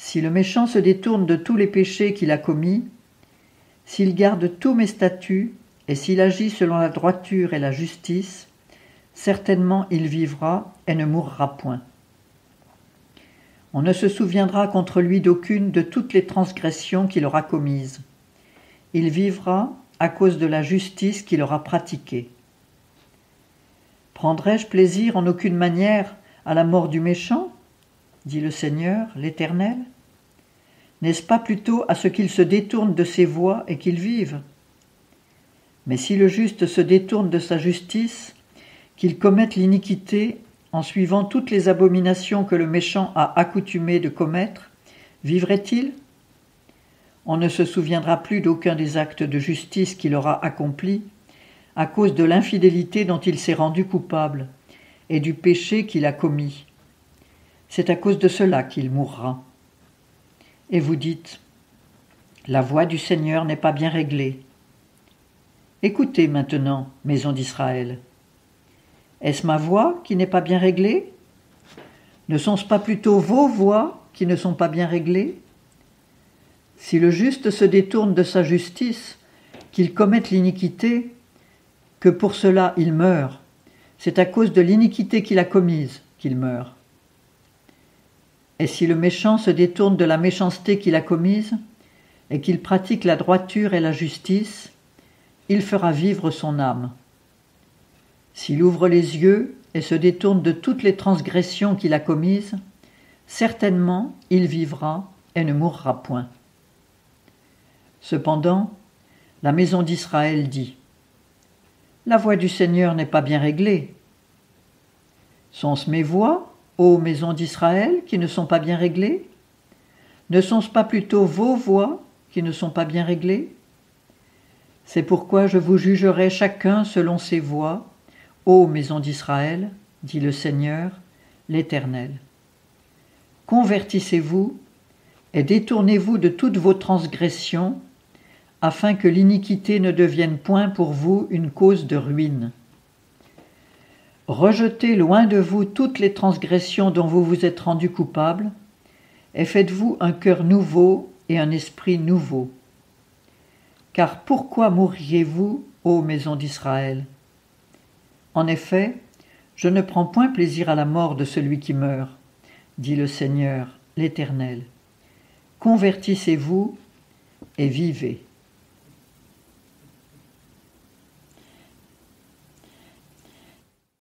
Si le méchant se détourne de tous les péchés qu'il a commis, s'il garde tous mes statuts et s'il agit selon la droiture et la justice, certainement il vivra et ne mourra point. On ne se souviendra contre lui d'aucune de toutes les transgressions qu'il aura commises. Il vivra à cause de la justice qu'il aura pratiquée. Prendrai-je plaisir en aucune manière à la mort du méchant ? Dit le Seigneur, l'Éternel. N'est-ce pas plutôt à ce qu'il se détourne de ses voies et qu'il vive ? Mais si le juste se détourne de sa justice, qu'il commette l'iniquité en suivant toutes les abominations que le méchant a accoutumé de commettre, vivrait-il ? On ne se souviendra plus d'aucun des actes de justice qu'il aura accomplis, à cause de l'infidélité dont il s'est rendu coupable et du péché qu'il a commis. C'est à cause de cela qu'il mourra. Et vous dites, la voie du Seigneur n'est pas bien réglée. Écoutez maintenant, maison d'Israël. Est-ce ma voix qui n'est pas bien réglée ? Ne sont-ce pas plutôt vos voix qui ne sont pas bien réglées ? Si le juste se détourne de sa justice, qu'il commette l'iniquité, que pour cela il meurt, c'est à cause de l'iniquité qu'il a commise qu'il meurt. Et si le méchant se détourne de la méchanceté qu'il a commise, et qu'il pratique la droiture et la justice, il fera vivre son âme. S'il ouvre les yeux et se détourne de toutes les transgressions qu'il a commises, certainement il vivra et ne mourra point. Cependant, la maison d'Israël dit, la voie du Seigneur n'est pas bien réglée. Sont-ce mes voies, ô maison d'Israël, qui ne sont pas bien réglées ? Ne sont-ce pas plutôt vos voies qui ne sont pas bien réglées ? C'est pourquoi je vous jugerai chacun selon ses voies, ô maison d'Israël, dit le Seigneur, l'Éternel. Convertissez-vous et détournez-vous de toutes vos transgressions, afin que l'iniquité ne devienne point pour vous une cause de ruine. Rejetez loin de vous toutes les transgressions dont vous vous êtes rendu coupable, et faites-vous un cœur nouveau et un esprit nouveau. Car pourquoi mourriez-vous, ô maison d'Israël ? En effet, je ne prends point plaisir à la mort de celui qui meurt, dit le Seigneur, l'Éternel. Convertissez-vous et vivez.